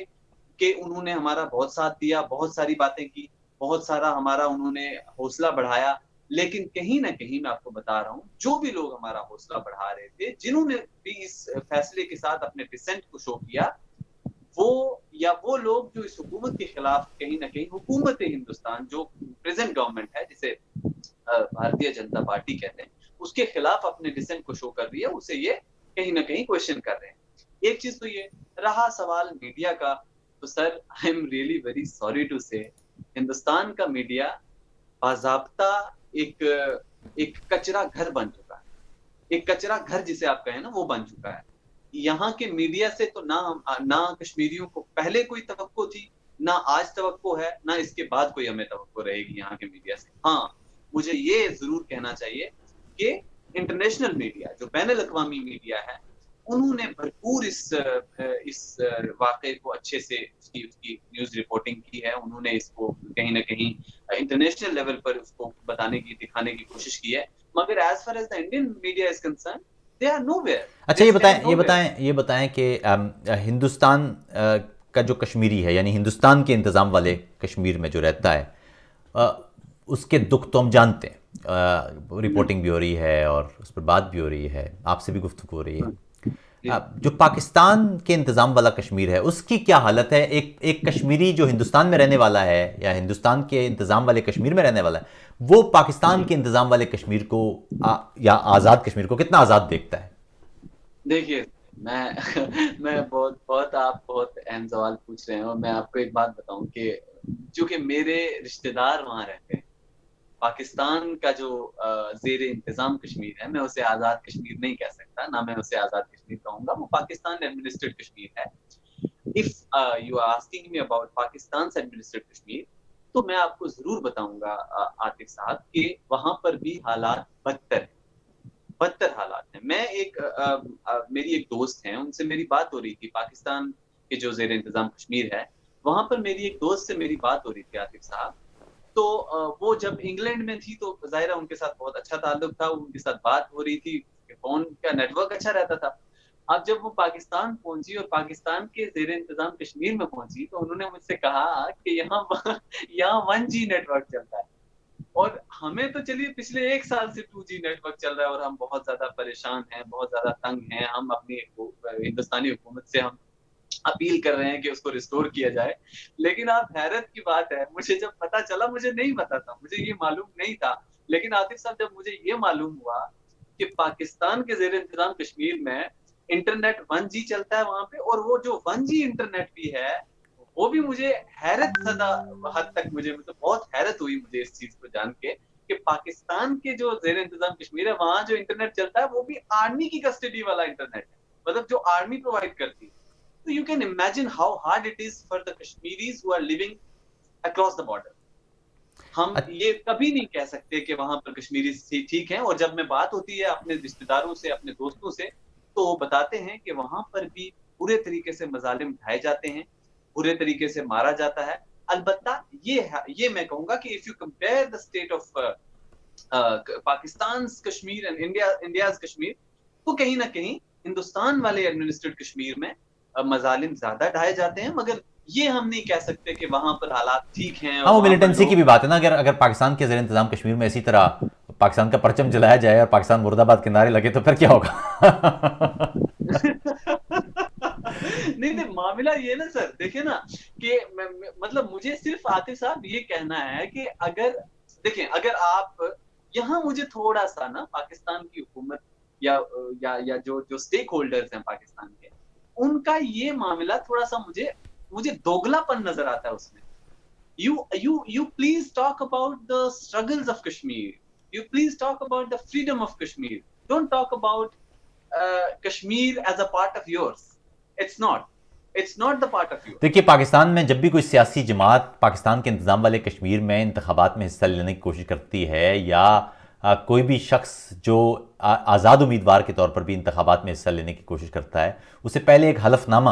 کہ انہوں نے ہمارا بہت ساتھ دیا, بہت ساری باتیں کی, بہت سارا ہمارا انہوں نے حوصلہ بڑھایا. لیکن کہیں نہ کہیں میں آپ کو بتا رہا ہوں, جو بھی لوگ ہمارا حوصلہ بڑھا رہے تھے, جنہوں نے بھی اس فیصلے کے ساتھ اپنے ڈسینٹ کو شو کیا, وہ لوگ جو اس حکومت کے خلاف کہیں نہ کہیں, حکومت ہندوستان جو پریزنٹ گورنمنٹ ہے جسے بھارتیہ جنتا پارٹی کہتے ہیں, اس کے خلاف اپنے ڈسینٹ کو شو کر رہی ہے, اسے یہ کہیں نہ کہیں کوشچن کر رہے ہیں. ایک چیز تو یہ رہا سوال میڈیا کا, تو sir I am really very sorry to say, Hindustan کا میڈیا باضابطہ ایک کچرا گھر بن چکا ہے. ایک کچرا گھر جسے آپ کہیں نا, وہ بن چکا ہے. یہاں کے میڈیا سے تو نہ کشمیریوں کو پہلے کوئی توقع تھی, نہ آج توقع ہے, نہ اس کے بعد کوئی ہمیں توقع رہے گی یہاں کے میڈیا سے. ہاں مجھے یہ ضرور کہنا چاہیے کہ انٹرنیشنل میڈیا, جو بین الاقوامی میڈیا ہے, انہوں نے بھرپور اس واقعے کو اچھے سے اس کی نیوز رپورٹنگ کی ہے. انہوں نے اس کو کہیں نہ کہیں انٹرنیشنل لیول پر اس کو بتانے کی, دکھانے کی کوشش کی ہے. مگر as far as the Indian media is concern, they are nowhere.
اچھا یہ بتائیں کہ ہندوستان کا جو کشمیری ہے, یعنی ہندوستان کے انتظام والے کشمیر میں جو رہتا ہے, اس کے دکھ تو ہم جانتے ہیں, رپورٹنگ بھی ہو رہی ہے اور اس پر بات بھی ہو رہی ہے, آپ سے بھی گفتگو ہو رہی ہے. جو پاکستان کے انتظام والا کشمیر ہے, اس کی کیا حالت ہے؟ ایک کشمیری جو ہندوستان میں رہنے والا ہے یا ہندوستان کے انتظام والے کشمیر میں رہنے والا ہے, وہ پاکستان کے انتظام والے کشمیر کو یا آزاد کشمیر کو کتنا آزاد دیکھتا ہے؟
دیکھیے میں بہت آپ بہت اہم سوال پوچھ رہے ہیں, اور میں آپ کو ایک بات بتاؤں کہ چونکہ میرے رشتہ دار وہاں رہتے ہیں, پاکستان کا جو زیر انتظام کشمیر ہے, میں اسے آزاد کشمیر نہیں کہہ سکتا, نہ میں اسے آزاد کشمیر کہوں گا, وہ پاکستان ایڈمنسٹریڈ کشمیر ہے. If you are asking me about Pakistan's administered Kashmir, تو میں آپ کو ضرور بتاؤں گا عاطف صاحب کہ وہاں پر بھی حالات بدتر حالات ہیں. میں میری ایک دوست ہیں, ان سے میری بات ہو رہی تھی, پاکستان کے جو زیر انتظام کشمیر ہے وہاں پر میری ایک دوست سے میری بات ہو رہی تھی عاطف صاحب. تو وہ جب انگلینڈ میں تھی تو ظاہر ان کے ساتھ بہت اچھا تعلق تھا, ان کے ساتھ بات ہو رہی تھی, فون کا نیٹ ورک اچھا رہتا تھا. اب جب وہ پاکستان پہنچی اور پاکستان کے زیر انتظام کشمیر میں پہنچی, تو انہوں نے مجھ سے کہا کہ یہاں 1G نیٹ ورک چلتا ہے, اور ہمیں تو چلیے پچھلے 1 سال سے 2G نیٹ ورک چل رہا ہے, اور ہم بہت زیادہ پریشان ہیں, بہت زیادہ تنگ ہیں. ہم اپنی ہندوستانی حکومت سے ہم اپیل کر رہے ہیں کہ اس کو ریسٹور کیا جائے. لیکن آپ حیرت کی بات ہے, مجھے جب پتا چلا, مجھے نہیں پتا تھا, مجھے یہ معلوم نہیں تھا, لیکن عاطف صاحب جب مجھے یہ معلوم ہوا کہ پاکستان کے زیر انتظام کشمیر میں انٹرنیٹ 1G چلتا ہے وہاں پہ, اور وہ جو 1G انٹرنیٹ بھی ہے وہ بھی مجھے حیرت زدہ حد تک, مجھے مطلب بہت حیرت ہوئی مجھے اس چیز کو جان کے کہ پاکستان کے جو زیر انتظام کشمیر ہے وہاں جو انٹرنیٹ چلتا ہے وہ بھی آرمی کی کسٹڈی والا انٹرنیٹ ہے, مطلب جو آرمی پرووائڈ کرتی ہے. So you can imagine how hard it is for the Kashmiris who are living across the border. ہم یہ کبھی نہیں کہہ سکتے کہ وہاں پر کشمیری ٹھیک ہیں, اور جب میں بات ہوتی ہے اپنے رشتہ داروں سے, اپنے دوستوں سے, تو وہ بتاتے ہیں کہ وہاں پر بھی برے طریقے سے مظالم ڈھائے جاتے ہیں, برے طریقے سے مارا جاتا ہے. البتہ یہ میں کہوں گا کہ if you compare the state of Pakistan's Kashmir and India's Kashmir, تو کہیں نہ کہیں ہندوستان والے ایڈمنسٹریڈ کشمیر میں مظالم زیادہ ڈھائے جاتے ہیں. مگر یہ ہم نہیں کہہ سکتے کہ وہاں پر حالات ٹھیک ہیں.
ہاں, وہ ملیٹنسی کی بھی بات ہے نا. اگر پاکستان کے زیر انتظام کشمیر میں اسی طرح پاکستان کا پرچم جلایا جائے اور پاکستان مرد آباد کے نعرے لگے تو پھر کیا ہوگا؟
نہیں معاملہ یہ نا سر, دیکھیں نا کہ مطلب مجھے صرف عاطف صاحب یہ کہنا ہے کہ اگر آپ یہاں, مجھے تھوڑا سا نا پاکستان کی حکومت یا جو اسٹیک ہولڈرز ہیں پاکستان کے, ان کا یہ معاملہ تھوڑا سا مجھے دوگلا پن نظر آتا ہے اس میں. You please talk about the struggles of Kashmir. You please talk about the freedom of Kashmir. Don't talk about Kashmir as a part of yours. It's not the part of yours.
دیکھیے, پاکستان میں جب بھی کوئی سیاسی جماعت پاکستان کے انتظام والے کشمیر میں انتخابات میں حصہ لینے کی کوشش کرتی ہے, یا کوئی بھی شخص جو آزاد امیدوار کے طور پر بھی انتخابات میں حصہ لینے کی کوشش کرتا ہے, اسے پہلے ایک حلف نامہ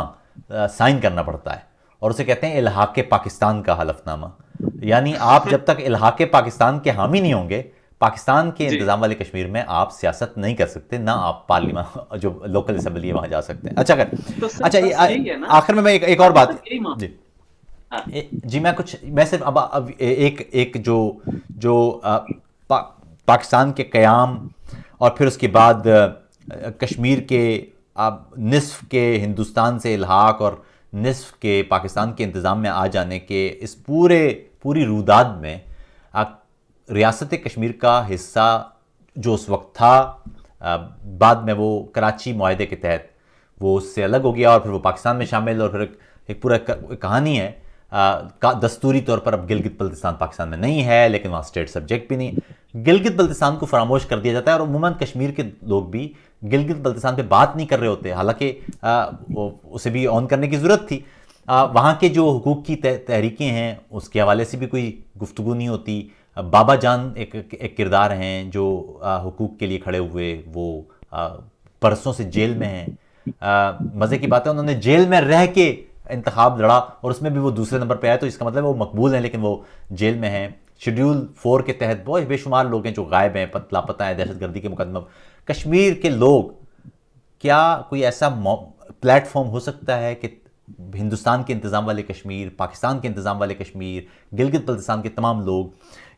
سائن کرنا پڑتا ہے, اور اسے کہتے ہیں الحاق پاکستان کا حلف نامہ. یعنی آپ جب تک الحاق پاکستان کے حامی نہیں ہوں گے, پاکستان کے
جی
انتظام والے کشمیر میں آپ سیاست نہیں کر سکتے، نہ آپ پارلیمان جو لوکل اسمبلی ہے وہاں جا سکتے ہیں. اچھا
تو سر
اچھا
بس یہی ہے نا
آخر میں ایک اور بات.
سر، یہی
جی
ہاں
جی میں صرف اب ایک جو پاکستان کے قیام اور پھر اس کے بعد کشمیر کے نصف کے ہندوستان سے الحاق اور نصف کے پاکستان کے انتظام میں آ جانے کے اس پوری روداد میں ریاست کشمیر کا حصہ جو اس وقت تھا، بعد میں وہ کراچی معاہدے کے تحت وہ اس سے الگ ہو گیا اور پھر وہ پاکستان میں شامل، اور پھر ایک پورا کہانی ہے. دستوری طور پر اب گلگت بلتستان پاکستان میں نہیں ہے، لیکن وہاں اسٹیٹ سبجیکٹ بھی نہیں. گلگت بلتستان کو فراموش کر دیا جاتا ہے، اور عموماً کشمیر کے لوگ بھی گلگت بلتستان پہ بات نہیں کر رہے ہوتے، حالانکہ اسے بھی آن کرنے کی ضرورت تھی. وہاں کے جو حقوق کی تحریکیں ہیں اس کے حوالے سے بھی کوئی گفتگو نہیں ہوتی. بابا جان ایک کردار ہیں جو حقوق کے لیے کھڑے ہوئے، وہ برسوں سے جیل میں ہیں. مزے کی بات ہے انہوں نے جیل میں رہ کے انتخاب لڑا اور اس میں بھی وہ دوسرے نمبر پہ آئے، تو اس کا مطلب وہ مقبول ہیں، لیکن وہ جیل میں ہیں. شیڈیول 4 کے تحت بہت بے شمار لوگ ہیں جو غائب ہیں، لاپتہ ہیں دہشت گردی کے مقدمہ. کشمیر کے لوگ، کیا کوئی ایسا پلیٹ فارم ہو سکتا ہے کہ ہندوستان کے انتظام والے کشمیر، پاکستان کے انتظام والے کشمیر، گلگت بلتستان کے تمام لوگ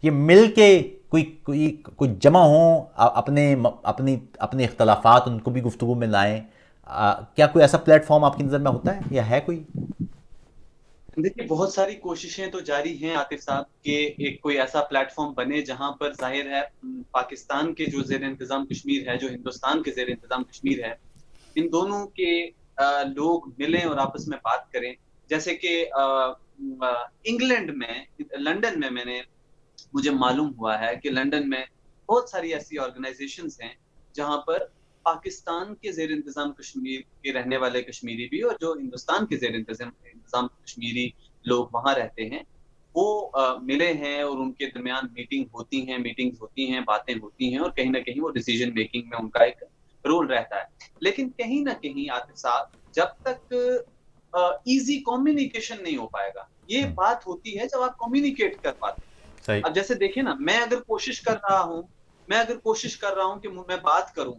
یہ مل کے کوئی جمع ہوں، اپنے اختلافات ان کو بھی گفتگو میں لائیں؟ کیا کوئی ایسا پلیٹ فارم آپ کی نظر میں ہوتا ہے یا ہے کوئی؟
دیکھیے بہت ساری کوششیں تو جاری ہیں عاطف صاحب کہ ایک کوئی ایسا پلیٹ فارم بنے جہاں پر ظاہر ہے پاکستان کے جو زیر انتظام کشمیر ہے، جو ہندوستان کے زیر انتظام کشمیر ہے، ان دونوں کے لوگ ملیں اور آپس میں بات کریں. جیسے کہ انگلینڈ میں، لنڈن میں مجھے معلوم ہوا ہے کہ لنڈن میں بہت ساری ایسی آرگنائزیشنز ہیں جہاں پر پاکستان کے زیر انتظام کشمیر کے رہنے والے کشمیری بھی اور جو ہندوستان کے زیر انتظام کشمیری لوگ وہاں رہتے ہیں وہ ملے ہیں، اور ان کے درمیان میٹنگز ہوتی ہیں، باتیں ہوتی ہیں، اور کہیں نہ کہیں وہ ڈیسیجن میکنگ میں ان کا ایک رول رہتا ہے. لیکن کہیں نہ کہیں عاطف صاحب جب تک ایزی کمیونیکیشن نہیں ہو پائے گا، یہ بات ہوتی ہے جب آپ کمیونیکیٹ کر پاتے ہیں.
صحیح.
اب جیسے دیکھیں نا، میں اگر کوشش کر رہا ہوں کہ میں بات کروں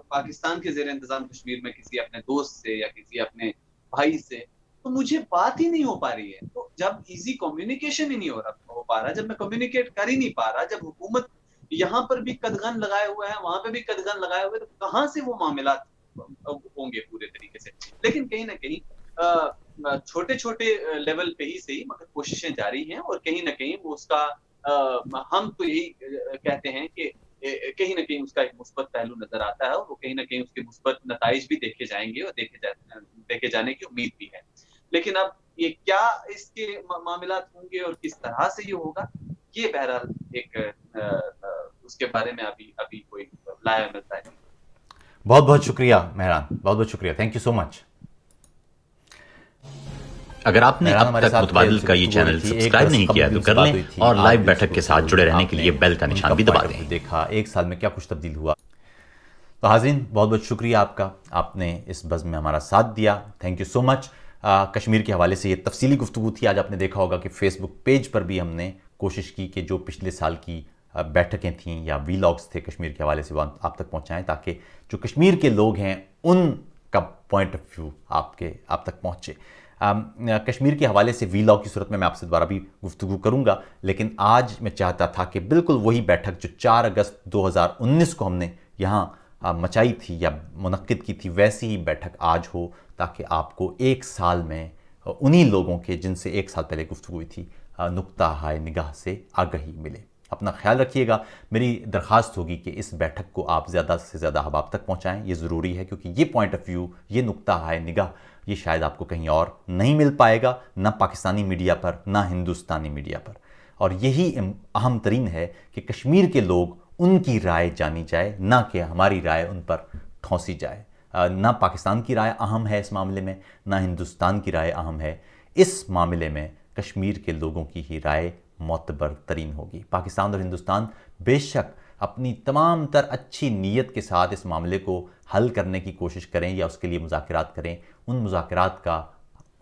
پاکستان کے زیر انتظام کشمیر میں کسی اپنے دوست سے یا کسی اپنے بھائی سے، تو مجھے بات ہی نہیں ہو پا رہی ہے. تو جب ایزی کمیونیکیشن ہی نہیں ہو پا رہا، جب میں کمیونیکیٹ کر ہی نہیں پا رہا، جب حکومت یہاں پر بھی قدغن لگائے ہوئے ہیں، وہاں پہ بھی قدغن لگائے ہوئے، تو کہاں سے وہ معاملات ہوں گے پورے طریقے سے؟ لیکن کہیں نہ کہیں چھوٹے چھوٹے لیول پہ ہی صحیح مگر کوششیں جاری ہیں، اور کہیں نہ کہیں وہ اس کا ہم تو یہی کہتے ہیں کہ کہیں نہ کہیں اس کا ایک مثبت پہلو نظر آتا ہے، اور وہ کہیں نہ کہیں اس کے مثبت نتائج بھی دیکھے جائیں گے اور دیکھے جانے کی امید بھی ہے. لیکن اب یہ کیا اس کے معاملات ہوں گے اور کس طرح سے یہ ہوگا، یہ بہرحال ایک اس کے بارے میں ابھی کوئی لایا ملتا ہے.
بہت بہت شکریہ مہران، بہت بہت شکریہ، تھینک یو سو مچ.
اگر آپ نے اب تک متبادل کا یہ چینل سبسکرائب نہیں کیا تو کر لیں اور لائیو بیٹھک کے ساتھ جڑے رہنے کے لیے بیل کا نشان بھی دبا دیں.
دیکھا ایک سال میں کیا کچھ تبدیل ہوا. تو حاضرین بہت بہت شکریہ آپ کا، آپ نے اس بزم میں ہمارا ساتھ دیا، تھینک یو سو مچ. کشمیر کے حوالے سے یہ تفصیلی گفتگو تھی. آج آپ نے دیکھا ہوگا کہ فیس بک پیج پر بھی ہم نے کوشش کی کہ جو پچھلے سال کی بیٹھکیں تھیں یا وی لاگس تھے کشمیر کے حوالے سے وہ آپ تک پہنچائیں، تاکہ جو کشمیر کے لوگ ہیں ان کا پوائنٹ آف ویو آپ تک پہنچے. کشمیر کے حوالے سے وی لاگ کی صورت میں آپ سے دوبارہ بھی گفتگو کروں گا، لیکن آج میں چاہتا تھا کہ بالکل وہی بیٹھک جو 4 اگست 2019 کو ہم نے یہاں مچائی تھی یا منعقد کی تھی، ویسی ہی بیٹھک آج ہو، تاکہ آپ کو ایک سال میں انہی لوگوں کے جن سے ایک سال پہلے گفتگو ہوئی تھی نقطہ ہائے نگاہ سے آگہی ملے. اپنا خیال رکھیے گا. میری درخواست ہوگی کہ اس بیٹھک کو آپ زیادہ سے زیادہ احباب تک پہنچائیں، یہ ضروری ہے، کیونکہ یہ پوائنٹ آف ویو، یہ نقطہ ہائے نگاہ، یہ شاید آپ کو کہیں اور نہیں مل پائے گا، نہ پاکستانی میڈیا پر نہ ہندوستانی میڈیا پر. اور یہی اہم ترین ہے کہ کشمیر کے لوگ ان کی رائے جانی جائے، نہ کہ ہماری رائے ان پر ٹھونسی جائے. نہ پاکستان کی رائے اہم ہے اس معاملے میں، نہ ہندوستان کی رائے اہم ہے. اس معاملے میں کشمیر کے لوگوں کی ہی رائے معتبر ترین ہوگی. پاکستان اور ہندوستان بے شک اپنی تمام تر اچھی نیت کے ساتھ اس معاملے کو حل کرنے کی کوشش کریں یا اس کے لیے مذاکرات کریں، ان مذاکرات کا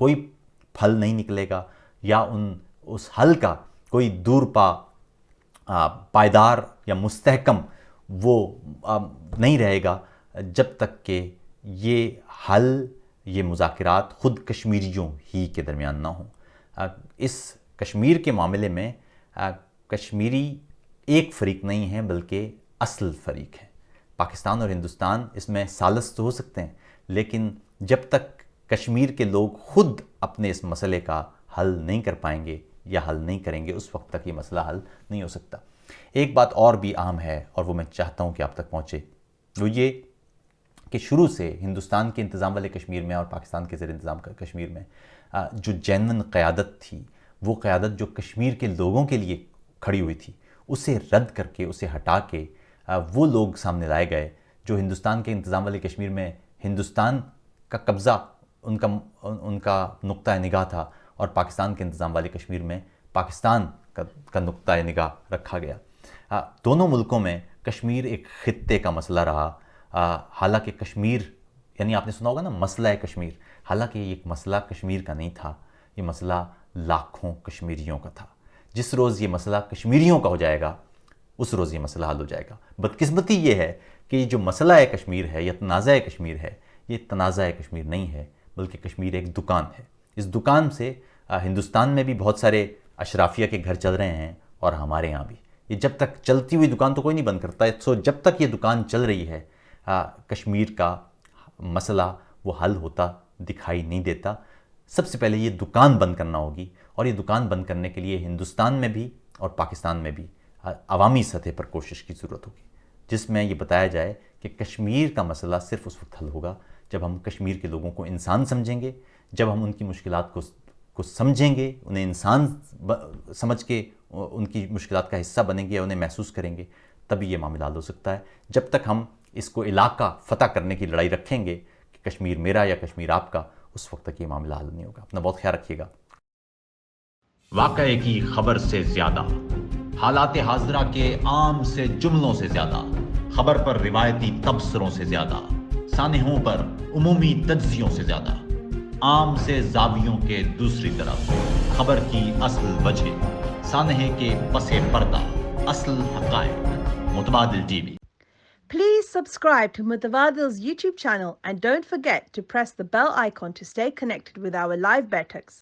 کوئی پھل نہیں نکلے گا، یا اس حل کا کوئی دور پا پائیدار یا مستحکم وہ نہیں رہے گا جب تک کہ یہ حل، یہ مذاکرات خود کشمیریوں ہی کے درمیان نہ ہوں۔ اس کشمیر کے معاملے میں کشمیری ایک فریق نہیں ہے بلکہ اصل فریق ہے۔ پاکستان اور ہندوستان اس میں ثالث تو ہو سکتے ہیں، لیکن جب تک کشمیر کے لوگ خود اپنے اس مسئلے کا حل نہیں کر پائیں گے یا حل نہیں کریں گے، اس وقت تک یہ مسئلہ حل نہیں ہو سکتا۔ ایک بات اور بھی اہم ہے اور وہ میں چاہتا ہوں کہ آپ تک پہنچے، وہ یہ کہ شروع سے ہندوستان کے انتظام والے کشمیر میں اور پاکستان کے زیر انتظام کشمیر میں جو جینون قیادت تھی، وہ قیادت جو کشمیر کے لوگوں کے لیے کھڑی ہوئی تھی، اسے رد کر کے، اسے ہٹا کے وہ لوگ سامنے لائے گئے جو ہندوستان کے انتظام والے کشمیر میں ہندوستان کا قبضہ ان کا نقطہ نگاہ تھا، اور پاکستان کے انتظام والے کشمیر میں پاکستان کا نقطہ نگاہ رکھا گیا۔ دونوں ملکوں میں کشمیر ایک خطے کا مسئلہ رہا، حالانکہ کشمیر، یعنی آپ نے سنا ہوگا نا مسئلہ کشمیر، حالانکہ یہ ایک مسئلہ کشمیر کا نہیں تھا، یہ مسئلہ لاکھوں کشمیریوں کا تھا۔ جس روز یہ مسئلہ کشمیریوں کا ہو جائے گا، اس روز یہ مسئلہ حل ہو جائے گا۔ بدقسمتی یہ ہے کہ یہ جو مسئلہ کشمیر ہے یا تنازع کشمیر ہے، یہ تنازع کشمیر نہیں ہے، بلکہ کشمیر ایک دکان ہے۔ اس دکان سے ہندوستان میں بھی بہت سارے اشرافیہ کے گھر چل رہے ہیں، اور ہمارے ہاں بھی۔ یہ جب تک چلتی ہوئی دکان تو کوئی نہیں بند کرتا ہے، سو جب تک یہ دکان چل رہی ہے، کشمیر کا مسئلہ وہ حل ہوتا دکھائی نہیں دیتا۔ سب سے پہلے یہ دکان بند کرنا ہوگی، اور یہ دکان بند کرنے کے لیے ہندوستان میں بھی اور پاکستان میں بھی عوامی سطح پر کوشش کی ضرورت ہوگی، جس میں یہ بتایا جائے کہ کشمیر کا مسئلہ صرف اس وقت حل ہوگا جب ہم کشمیر کے لوگوں کو انسان سمجھیں گے، جب ہم ان کی مشکلات کو سمجھیں گے، انہیں انسان سمجھ کے ان کی مشکلات کا حصہ بنیں گے، انہیں محسوس کریں گے، تبھی یہ معاملہ حل ہو سکتا ہے۔ جب تک ہم اس کو علاقہ فتح کرنے کی لڑائی رکھیں گے کہ کشمیر میرا یا کشمیر آپ کا، اس وقت تک یہ معاملہ حل نہیں ہوگا۔ اپنا بہت خیال رکھیے گا۔
واقعے کی خبر سے زیادہ، حالات حاضرہ کے عام سے جملوں سے زیادہ، خبر پر روایتی تبصروں سے زیادہ، سانحوں پر عمومی تجزیوں سے زیادہ، عام سے زاویوں کے دوسری طرف، خبر کی اصل وجہ، سانحے کے پس پردہ، اصل حقائق، متبادل T V.
Please subscribe to Mutawadi's YouTube channel and don't forget to press the bell icon to stay connected with our live Betaks.